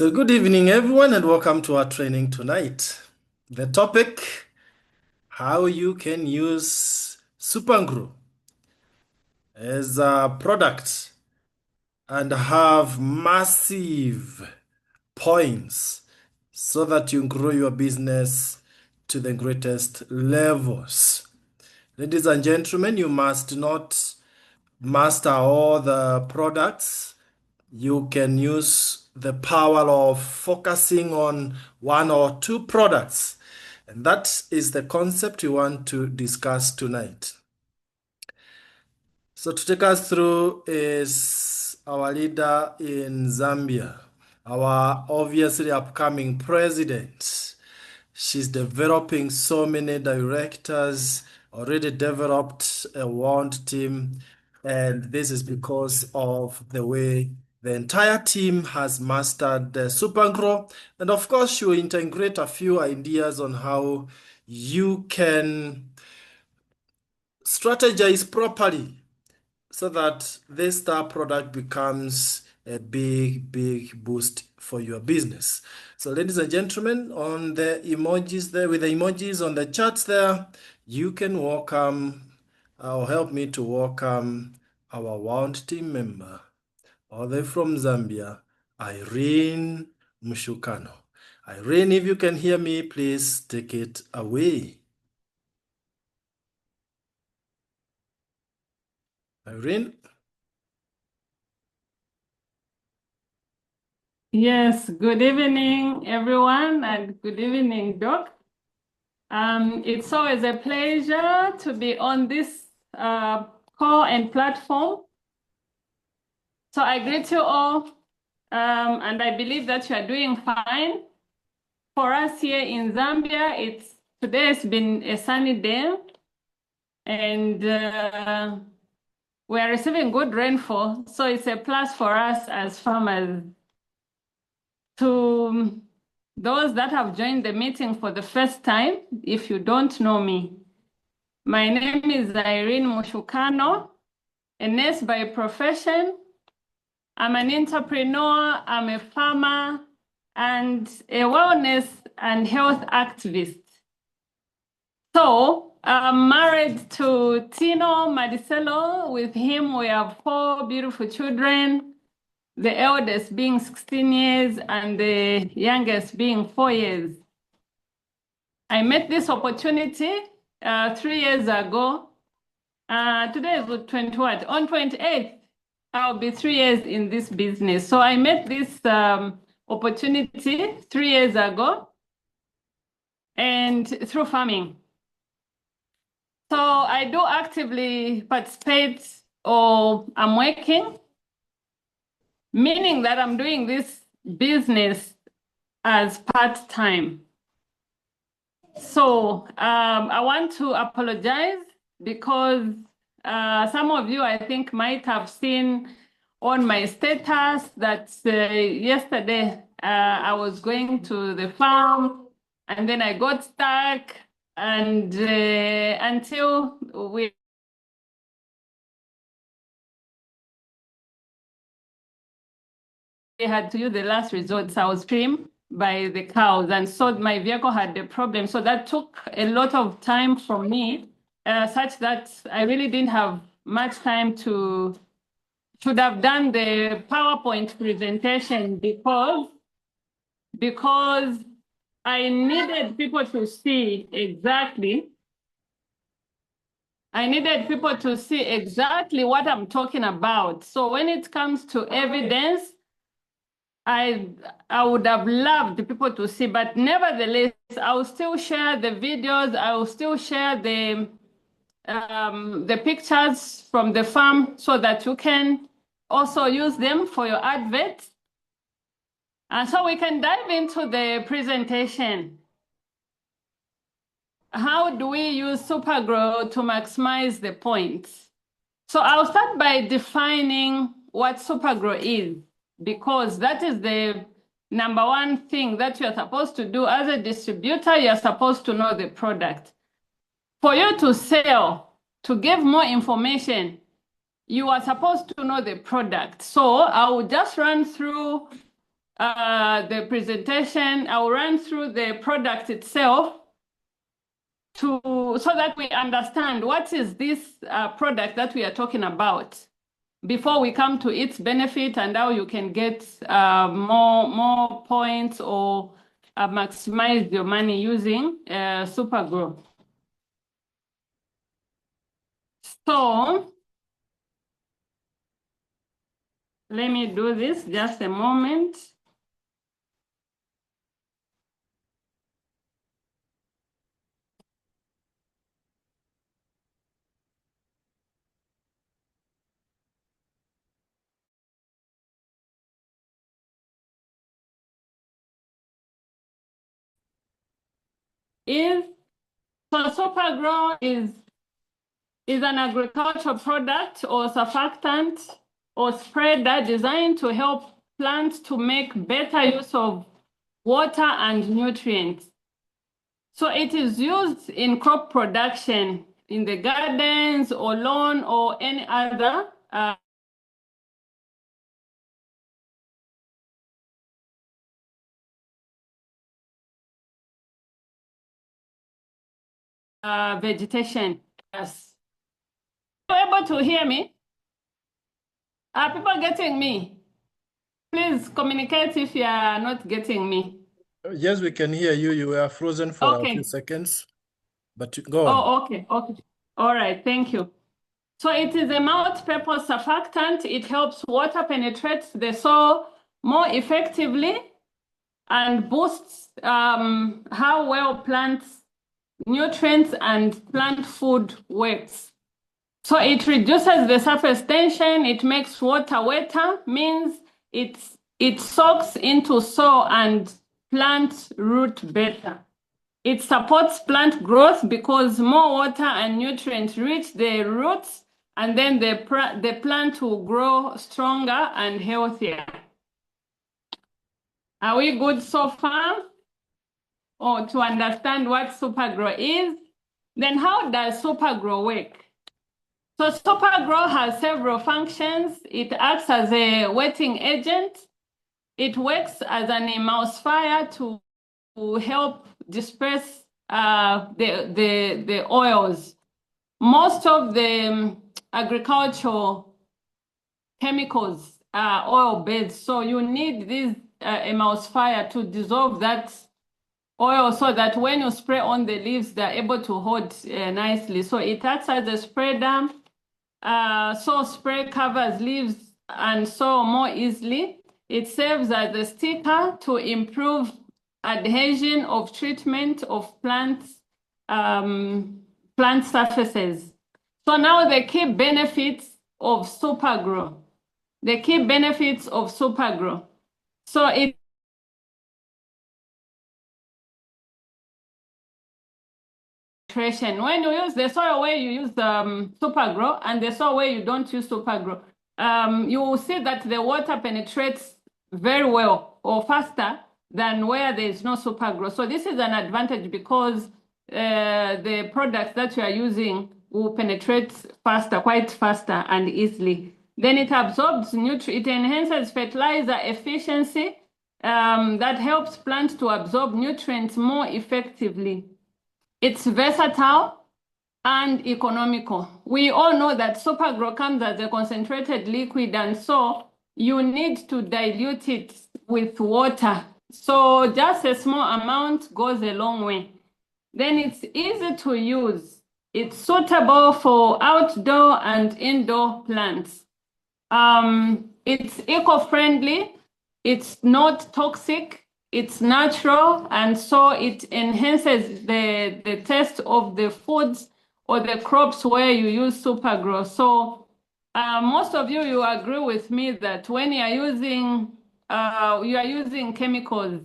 So good evening, everyone, and welcome to our training tonight. The topic, how you can use Supergro as a product and have massive points so that you grow your business to the greatest levels. Ladies and gentlemen, you must not master all the products. You can use the power of focusing on one or two products. And that is the concept we want to discuss tonight. So to take us through is our leader in Zambia, our obviously upcoming president. She's developing so many directors, already developed a wand team, and this is because of the way the entire team has mastered the Supergro. And of course, she will integrate a few ideas on how you can strategize properly so that this star product becomes a big boost for your business. So ladies and gentlemen, on the emojis there, with the emojis on the charts there, you can welcome or help me to welcome our wound team member, all the way from Zambia, IREEN MUSHUKANO. IREEN, if you can hear me, please take it away. IREEN? Yes, good evening, everyone, and good evening, Doc. It's always a pleasure to be on this call and platform. So I greet you all, and I believe that you are doing fine. For us here in Zambia, today has been a sunny day, and we are receiving good rainfall, so it's a plus for us as farmers. To those that have joined the meeting for the first time, if you don't know me, my name is IREEN MUSHUKANO, a nurse by profession. I'm an entrepreneur, I'm a farmer, and a wellness and health activist. So I'm married to Tino Maricelo. With him, we have 4 beautiful children, the eldest being 16 years and the youngest being 4 years. I met this opportunity 3 years ago. Today is the 20th. On 28th, I'll be 3 years in this business. So I met this opportunity 3 years ago and through farming. So I do actively participate, or I'm working, meaning that I'm doing this business as part-time. So I want to apologize because some of you, I think, might have seen on my status that yesterday I was going to the farm and then I got stuck, and until we had to use the last resort, I was trimmed by the cows, and so my vehicle had a problem. So that took a lot of time from me, such that I really didn't have much time should have done the PowerPoint presentation because I needed people to see exactly. I needed people to see exactly what I'm talking about. So when it comes to evidence, I would have loved people to see, but nevertheless, I will still share the videos. I will still share the pictures from the farm so that you can also use them for your advert. And so we can dive into the presentation. How do we use Supergro to maximize the points? So I'll start by defining what Supergro is, because that is the number one thing that you're supposed to do as a distributor. You're supposed to know the product. For you to sell, to give more information, you are supposed to know the product. So I will just run through the presentation, I'll run through the product itself so that we understand what is this product that we are talking about before we come to its benefit and how you can get more points or maximize your money using Supergro. So let me do this just a moment. So Supergro is an agricultural product or surfactant or spreader designed to help plants to make better use of water and nutrients. So it is used in crop production, in the gardens or lawn or any other vegetation. Yes. Are you able to hear me? Are people getting me? Please communicate if you are not getting me. Yes, we can hear you. You were frozen for a few seconds, but go on. Oh, okay. All right, thank you. So it is a multi-purpose surfactant. It helps water penetrate the soil more effectively and boosts how well plants, nutrients and plant food works. So it reduces the surface tension, it makes water wetter, means it soaks into soil and plants root better. It supports plant growth because more water and nutrients reach the roots, and then the plant will grow stronger and healthier. Are we good so far? Or to understand what Supergro is? Then how does Supergro work? So Supergro has several functions. It acts as a wetting agent. It works as an emulsifier to help disperse the oils. Most of the agricultural chemicals are oil-based, so you need this emulsifier to dissolve that oil so that when you spray on the leaves, they're able to hold nicely. So it acts as a spreader. So spray covers leaves and soil more easily. It serves as a sticker to improve adhesion of treatment of plant surfaces. So now the key benefits of Supergro. The key benefits of Supergro. So it when you use the soil where you use Supergro and the soil where you don't use Supergro, you will see that the water penetrates very well or faster than where there is no Supergro. So this is an advantage because the products that you are using will penetrate faster, quite faster and easily. Then it absorbs nutrients, it enhances fertilizer efficiency that helps plants to absorb nutrients more effectively. It's versatile and economical. We all know that Supergro comes as a concentrated liquid, and so you need to dilute it with water. So just a small amount goes a long way. Then it's easy to use. It's suitable for outdoor and indoor plants. It's eco-friendly. It's not toxic. It's natural, and so it enhances the taste of the foods or the crops where you use Supergro. So most of you agree with me that when you are using chemicals,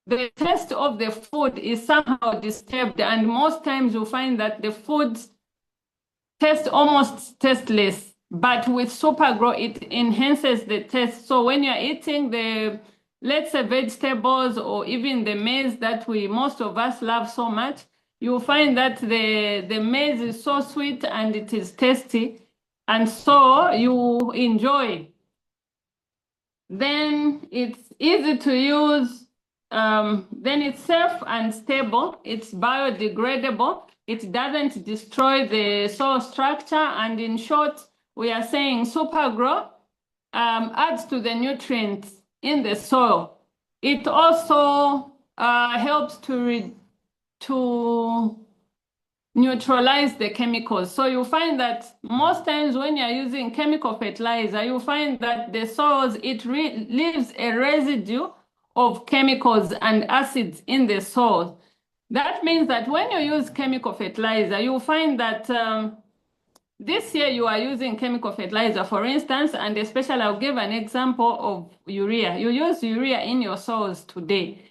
the taste of the food is somehow disturbed, and most times you find that the foods taste almost tasteless. But with Supergro, it enhances the taste. So when you're eating let's say vegetables or even the maize that most of us love so much, you'll find that the maize is so sweet and it is tasty, and so you enjoy Then it's easy to use. Then it's safe and stable. It's biodegradable. It doesn't destroy the soil structure. And in short, we are saying Supergro adds to the nutrients in the soil. It also helps to neutralize the chemicals. So you find that most times when you're using chemical fertilizer, you find that the soils, it leaves a residue of chemicals and acids in the soil. That means that when you use chemical fertilizer, you find that this year you are using chemical fertilizer, for instance, and especially I'll give an example of urea. You use urea in your soils today.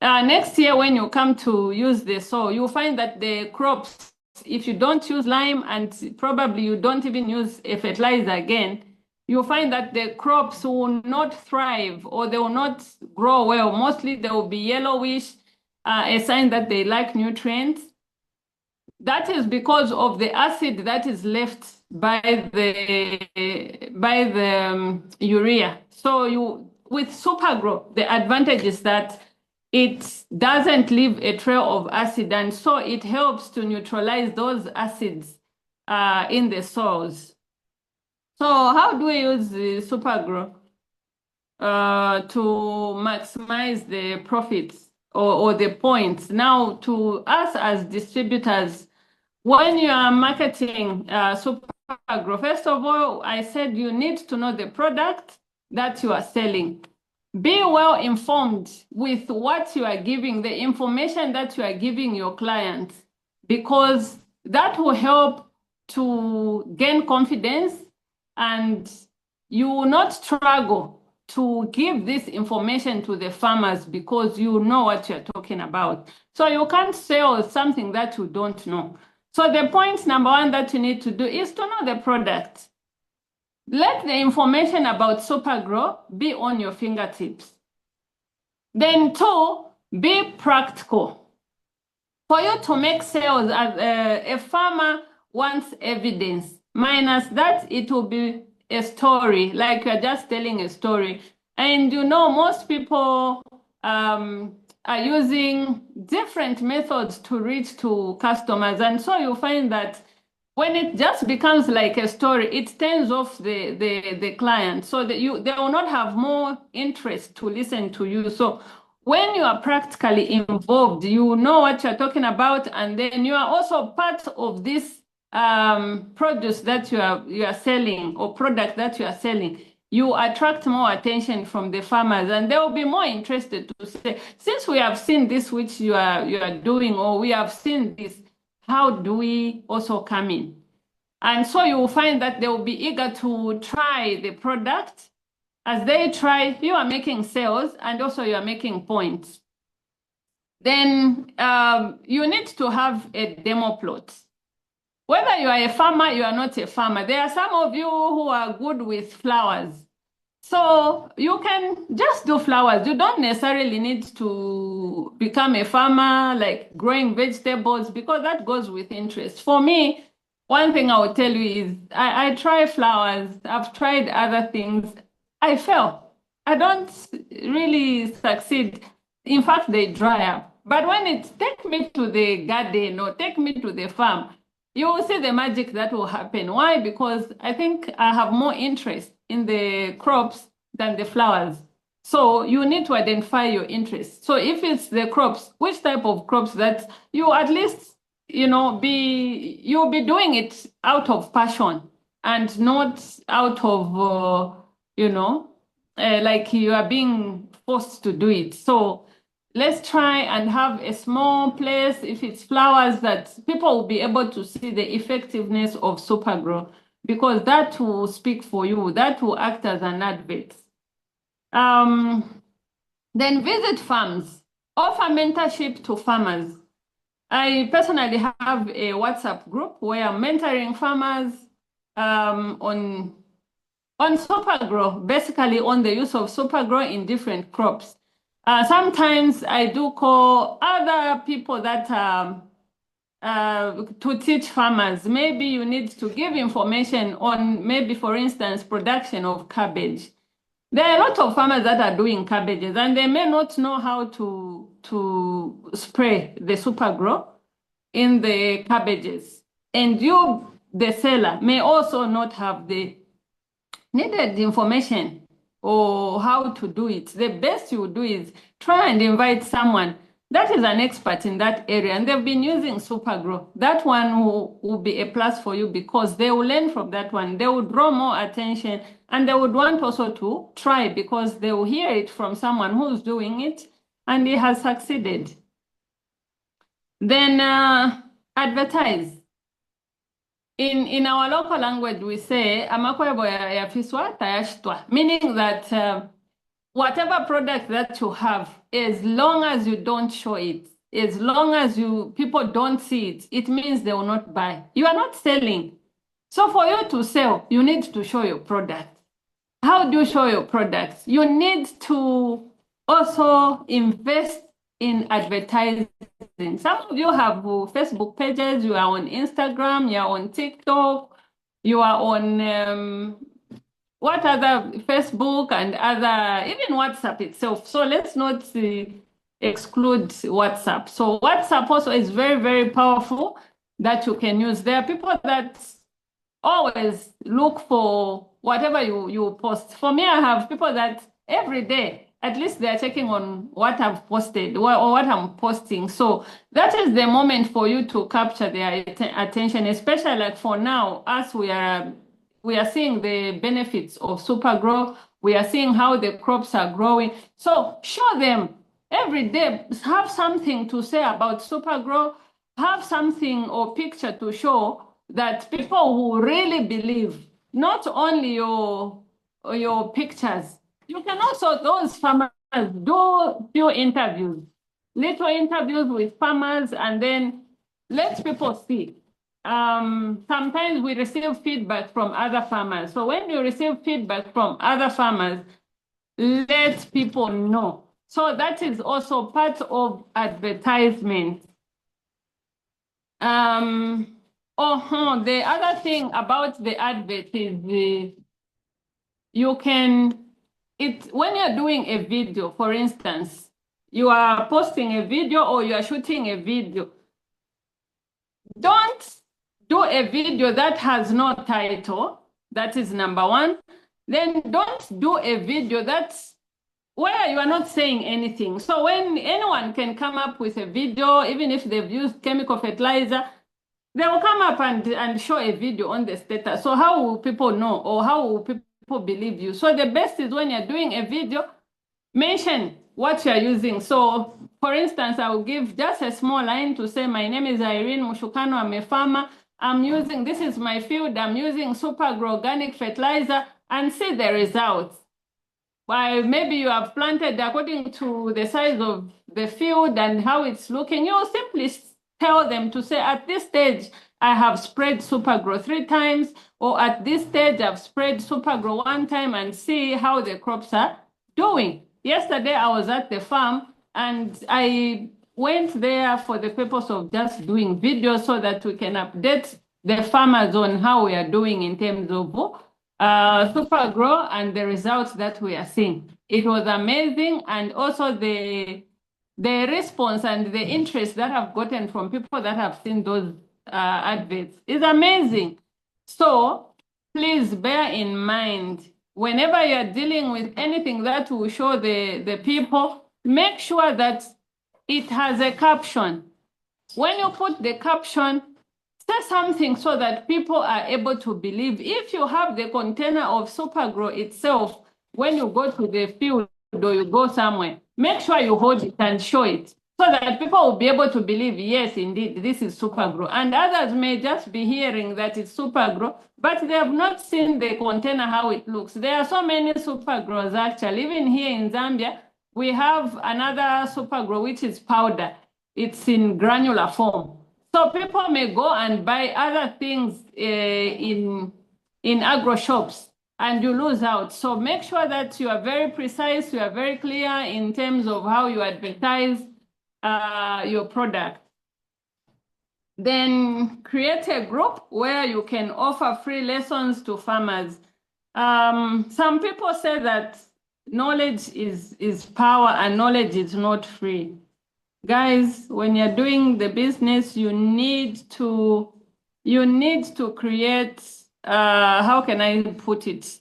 Next year, when you come to use the soil, you'll find that the crops, if you don't use lime and probably you don't even use a fertilizer again, you'll find that the crops will not thrive or they will not grow well. Mostly they will be yellowish, a sign that they lack nutrients. That is because of the acid that is left by the urea. So with Supergro, the advantage is that it doesn't leave a trail of acid, and so it helps to neutralize those acids in the soils. So how do we use the Supergro to maximize the profits or the points? Now, to us as distributors, when you are marketing Supergro, first of all, I said you need to know the product that you are selling. Be well informed with what you are giving, the information that you are giving your clients, because that will help to gain confidence and you will not struggle to give this information to the farmers because you know what you're talking about. So you can't sell something that you don't know. So the point number one that you need to do is to know the product. Let the information about Supergro be on your fingertips. Then two, be practical. For you to make sales, as a farmer wants evidence. Minus that, it will be a story, like you're just telling a story. And you know, most people are using different methods to reach to customers. And so you find that when it just becomes like a story, it turns off the client, so that they will not have more interest to listen to you. So when you are practically involved, you know what you're talking about, and then you are also part of this produce that you are selling or product that you are selling. You attract more attention from the farmers, and they will be more interested to say, since we have seen this which you are doing, or we have seen this, how do we also come in? And so you will find that they will be eager to try the product. As they try, you are making sales and also you are making points. Then you need to have a demo plot. Whether you are a farmer, you are not a farmer. There are some of you who are good with flowers. So you can just do flowers. You don't necessarily need to become a farmer, like growing vegetables, because that goes with interest. For me, one thing I will tell you is I try flowers. I've tried other things. I fail. I don't really succeed. In fact, they dry up. But when it take me to the garden or take me to the farm, you will see the magic that will happen. Why? Because I think I have more interest in the crops than the flowers. So you need to identify your interests. So if it's the crops, which type of crops that you at least, you'll be doing it out of passion and not out of, like you are being forced to do it. So let's try and have a small place, if it's flowers, that people will be able to see the effectiveness of Supergro, because that will speak for you. That will act as an advert. Then visit farms. Offer mentorship to farmers. I personally have a WhatsApp group where I'm mentoring farmers on Supergro, basically on the use of Supergro in different crops. Sometimes I do call other people that to teach farmers. Maybe you need to give information on, maybe for instance, production of cabbage. There are a lot of farmers that are doing cabbages and they may not know how to spray the Supergro in the cabbages. And you, the seller, may also not have the needed information or how to do it. The best you do is try and invite someone that is an expert in that area and they've been using Supergro. That one will be a plus for you because they will learn from that one. They will draw more attention and they would want also to try because they will hear it from someone who's doing it and he has succeeded. Then advertise. In our local language, we say, amakwebo yafiswa tayashitwa, meaning that whatever product that you have, as long as you don't show it, as long as people don't see it, it means they will not buy. You are not selling. So for you to sell, you need to show your product. How do you show your products? You need to also invest in advertising. Some of you have Facebook pages, you are on Instagram, you are on TikTok, you are on what other, Facebook and other, even WhatsApp itself. So let's not exclude WhatsApp. So WhatsApp also is very, very powerful that you can use. There are people that always look for whatever you post. For me, I have people that every day, at least they're checking on what I've posted or what I'm posting. So that is the moment for you to capture their attention, especially like for now, as we are seeing the benefits of Supergro. We are seeing how the crops are growing. So show them every day, have something to say about Supergro, have something or picture to show that people who really believe, not only your pictures. You can also, those farmers, do few interviews, little interviews with farmers, and then let people see. Sometimes we receive feedback from other farmers. So when you receive feedback from other farmers, let people know. So that is also part of advertisement. The other thing about the advert is you can, when you're doing a video, for instance, you are posting a video or you are shooting a video, don't do a video that has no title. That is number one. Then don't do a video that's where you are not saying anything. So when anyone can come up with a video, even if they've used chemical fertilizer, they will come up and show a video on the status. So how will people know or how will people believe you? So the best is when you're doing a video, mention what you're using. So for instance, I will give just a small line to say, my name is IREEN MUSHUKANO, I'm a farmer. This is my field, I'm using Supergro organic fertilizer and see the results. While maybe you have planted according to the size of the field and how it's looking, you simply tell them to say, at this stage, I have sprayed Supergro 3 times, or at this stage, I've sprayed Supergro 1 time, and see how the crops are doing. Yesterday, I was at the farm and I went there for the purpose of just doing videos so that we can update the farmers on how we are doing in terms of Supergro and the results that we are seeing. It was amazing, and also the response and the interest that I've gotten from people that have seen those adverts is amazing. So please bear in mind, whenever you're dealing with anything that will show the people, make sure that it has a caption. When you put the caption, say something so that people are able to believe. If you have the container of Supergro itself, when you go to the field or you go somewhere, make sure you hold it and show it so that people will be able to believe, yes, indeed, this is Supergro. And others may just be hearing that it's Supergro, but they have not seen the container, how it looks. There are so many Supergros actually. Even here in Zambia, we have another Supergro, which is powder. It's in granular form. So people may go and buy other things in agro shops and you lose out. So make sure that you are very precise, you are very clear in terms of how you advertise your product. Then create a group where you can offer free lessons to farmers. Some people say that knowledge is power, and knowledge is not free. Guys, when you're doing the business, you need to create, how can I put it?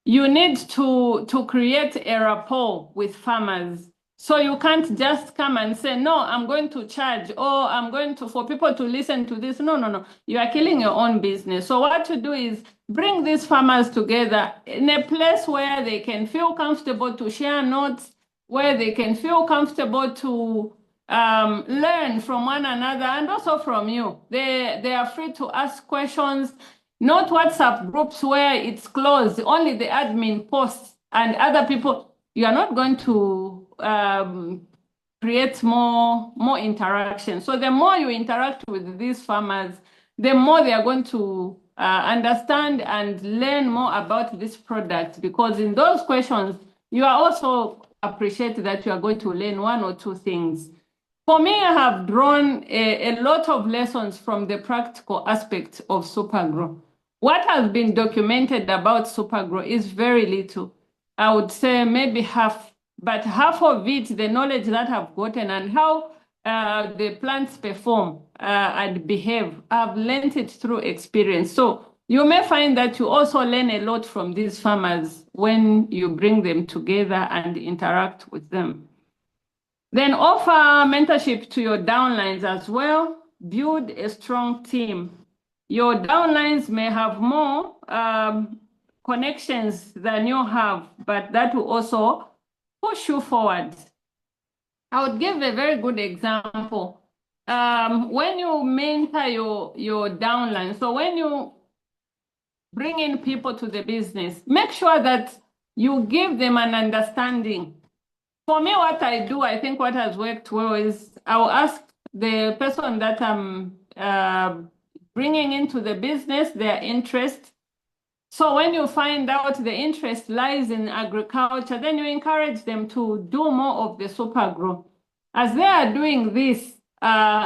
You need to create a rapport with farmers. So you can't just come and say, no, I'm going to charge, or I'm going to, for people to listen to this. No, no, no. You are killing your own business. So what to do is bring these farmers together in a place where they can feel comfortable to share notes, where they can feel comfortable to learn from one another and also from you. They are free to ask questions. Not WhatsApp groups where it's closed, only the admin posts and other people. You are not going to create more interaction. So the more you interact with these farmers, the more they are going to understand and learn more about this product, because in those questions, you are also appreciate that you are going to learn one or two things. For me, I have drawn a lot of lessons from the practical aspects of Supergro. What has been documented about Supergro is very little. I would say maybe half, but half of it, the knowledge that I've gotten and how the plants perform and behave, I've learned it through experience. So you may find that you also learn a lot from these farmers when you bring them together and interact with them. Then offer mentorship to your downlines as well. Build a strong team. Your downlines may have more connections than you have, but that will also push you forward. I would give a very good example. When you mentor your downline, so when you bring in people to the business, make sure that you give them an understanding. For me, what I do, I think what has worked well is I'll ask the person that I'm bringing into the business their interest. So when you find out the interest lies in agriculture, then you encourage them to do more of the Supergro. As they are doing this,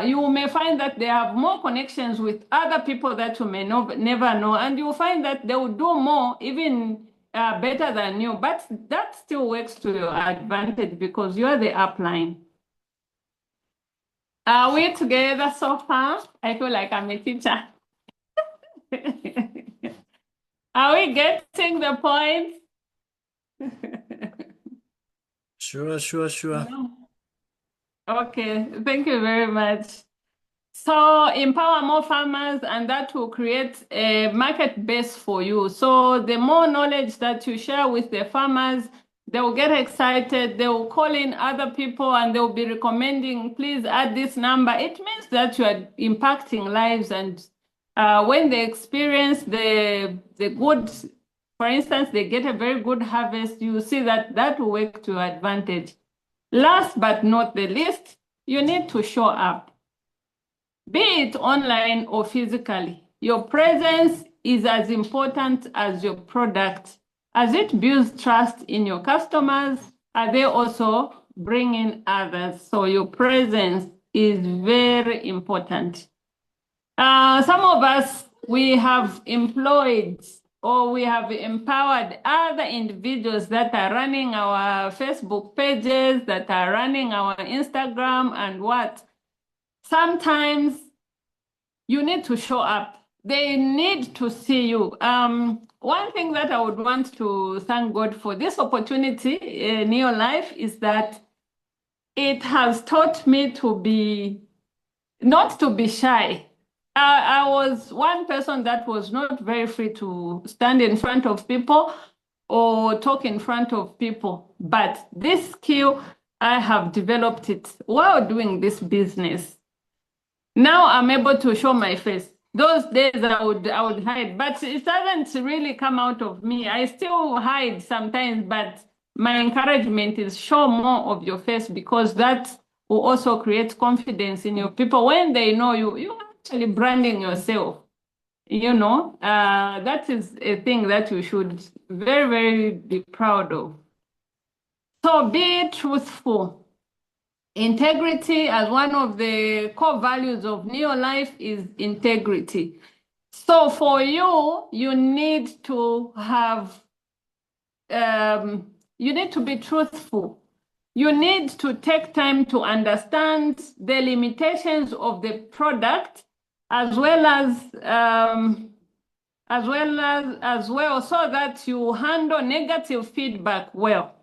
you may find that they have more connections with other people that you may never know, and you will find that they will do more, even better than you, but that still works to your advantage because you're the upline. Are we together so far? I feel like I'm a teacher. Are we getting the point? Sure. No. Okay, thank you very much. So empower more farmers, and that will create a market base for you. So the more knowledge that you share with the farmers, they will get excited, they will call in other people and they will be recommending, please add this number. It means that you are impacting lives, and when they experience the good, for instance, they get a very good harvest, you see that that will work to your advantage. Last but not the least, you need to show up. Be it online or physically, your presence is as important as your product, as it builds trust in your customers, and they also bring in others. So your presence is very important. Some of us, we have employed or we have empowered other individuals that are running our Facebook pages, that are running our Instagram and what. Sometimes you need to show up. They need to see you. One thing that I would want to thank God for this opportunity in your life is that it has taught me to be, not to be shy. I was one person that was not very free to stand in front of people or talk in front of people. But this skill, I have developed it while doing this business. Now I'm able to show my face. Those days I would hide, but it doesn't really come out of me. I still hide sometimes, but my encouragement is show more of your face, because that will also create confidence in your people. When they know you, you're actually branding yourself. You know, that is a thing that you should very, very be proud of. So be truthful. Integrity, as one of the core values of Neolife, is integrity. So for you, you need to have you need to be truthful. You need to take time to understand the limitations of the product as well, so that you handle negative feedback well.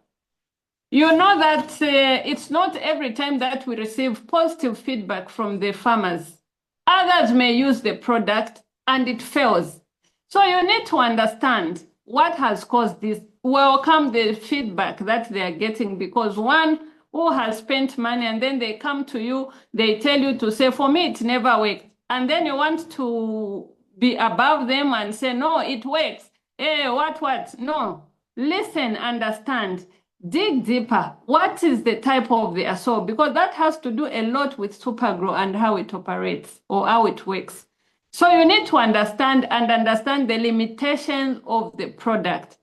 You know that it's not every time that we receive positive feedback from the farmers. Others may use the product and it fails. So you need to understand what has caused this. Welcome the feedback that they are getting, because one who has spent money and then they come to you, they tell you to say, for me, it never worked. And then you want to be above them and say, no, it works. Hey, what? No. Listen, understand. Dig deeper. What is the type of the assault? Because that has to do a lot with Supergro and how it operates or how it works. So you need to understand the limitations of the product.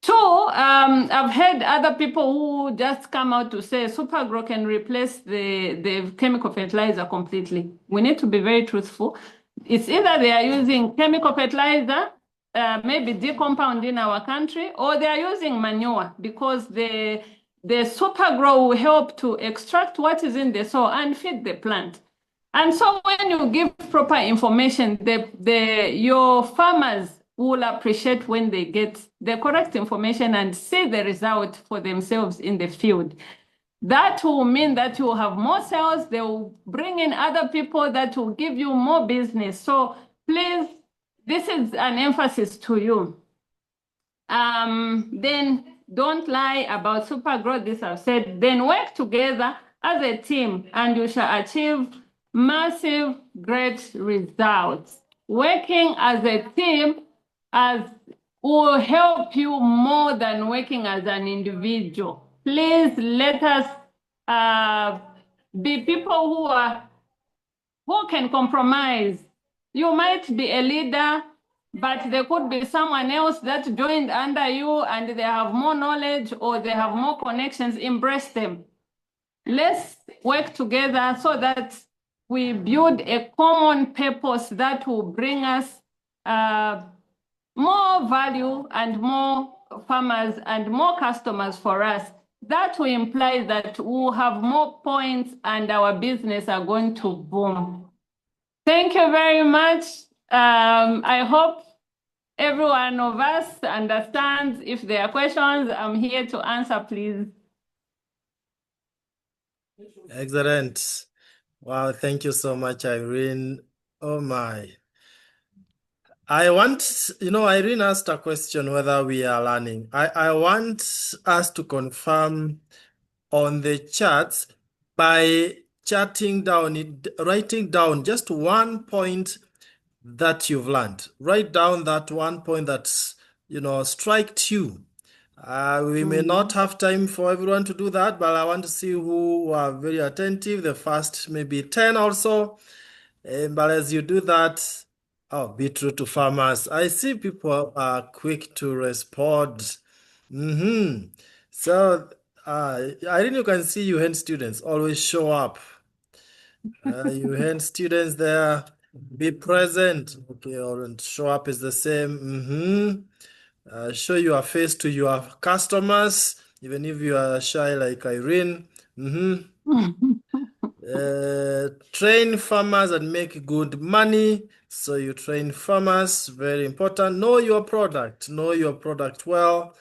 Two, I've heard other people who just come out to say Supergro can replace the chemical fertilizer completely. We need to be very truthful. It's either they are using chemical fertilizer, maybe decompound in our country, or they are using manure, because the Supergro will help to extract what is in the soil and feed the plant. And so when you give proper information, your farmers will appreciate when they get the correct information and see the result for themselves in the field. That will mean that you will have more sales. They will bring in other people that will give you more business. So please, this is an emphasis to you. Then don't lie about Supergro, this I've said. Then work together as a team and you shall achieve massive, great results. Working as a team will help you more than working as an individual. Please let us be people who can compromise. You might be a leader, but there could be someone else that joined under you and they have more knowledge or they have more connections. Embrace them. Let's work together so that we build a common purpose that will bring us more value and more farmers and more customers for us. That will imply that we'll have more points and our business are going to boom. Thank you very much. I hope every one of us understands. If there are questions, I'm here to answer, please. Excellent. Wow, thank you so much, Irene. Oh my. Irene asked a question whether we are learning. I want us to confirm on the charts by writing down just one point that you've learned. Write down that one point that's, striked you. We may not have time for everyone to do that, but I want to see who are very attentive, the first maybe 10 or so. But as you do that, be true to farmers. I see people are quick to respond. So, Irene, you can see UHN students always show up. UHN students there, be present. Okay, or show up is the same. Show your face to your customers, even if you are shy like Irene. Train farmers and make good money. So you train farmers, very important. Know your product well.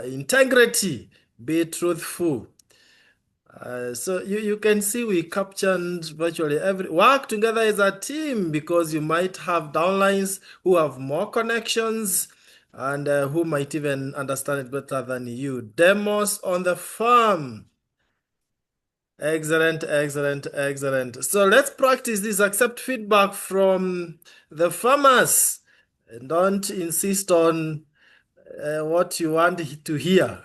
Integrity, be truthful. So you can see we captured virtually work together as a team, because you might have downlines who have more connections and who might even understand it better than you. Demos on the farm. Excellent. So let's practice this. Accept feedback from the farmers. And don't insist on what you want to hear.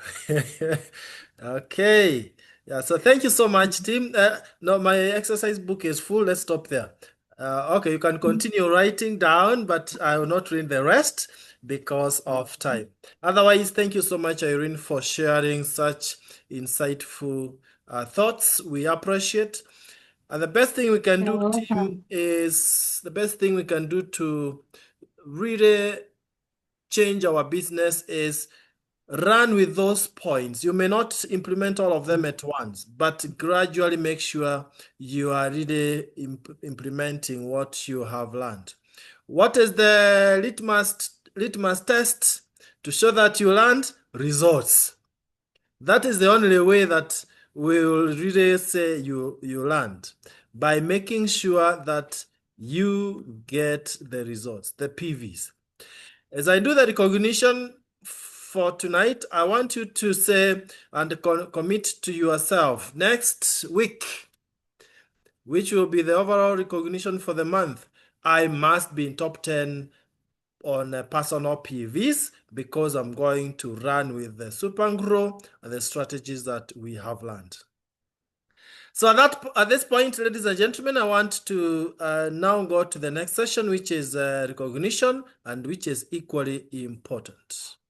Okay. Yeah, so thank you so much, team. No, my exercise book is full. Let's stop there. Okay, you can continue writing down, but I will not read the rest because of time. Otherwise, thank you so much, Irene, for sharing such insightful thoughts. We appreciate. And the best thing we can do, team, is the best thing we can do to really change our business is run with those points. You may not implement all of them at once, but gradually make sure you are really implementing what you have learned. What is the litmus test to show that you learned? Results. That is the only way that we will really say you learned, by making sure that you get the results, the PVs. As I do the recognition for tonight, I want you to say and commit to yourself next week, which will be the overall recognition for the month. I must be in top 10 on personal PVs because I'm going to run with the Supergro and the strategies that we have learned. So at this point, ladies and gentlemen, I want to now go to the next session, which is recognition, and which is equally important.